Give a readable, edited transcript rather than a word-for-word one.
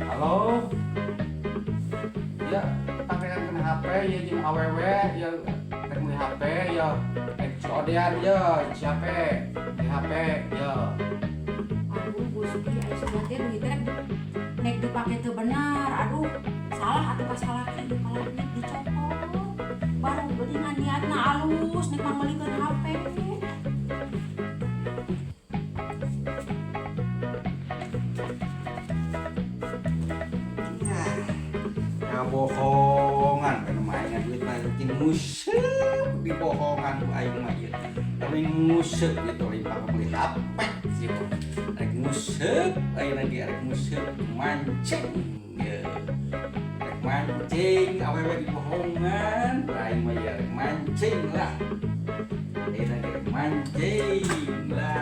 Halo, ya pakai HP ya jeung awewe ya rek meuli HP ya rek codean ya siapa di HP ya. Aduh Gusti aya sudah teh duit teh nek dipake teu benar. Aduh salah atuh pas salah kieu kalau duit dicopot baru beulingan niatna alus nek mah meulikeun HP. Bohongan kan mainan duit mancing museup dibohongan ku aing mah ieu. Tapi museup gitu lain pakai beli HP sih. Rek museup ayeuna ge rek museup mancing ya. Rek mancing awewe dibohongan, aing mah ya rek mancing lah. Ayeuna ge rek mancing lah.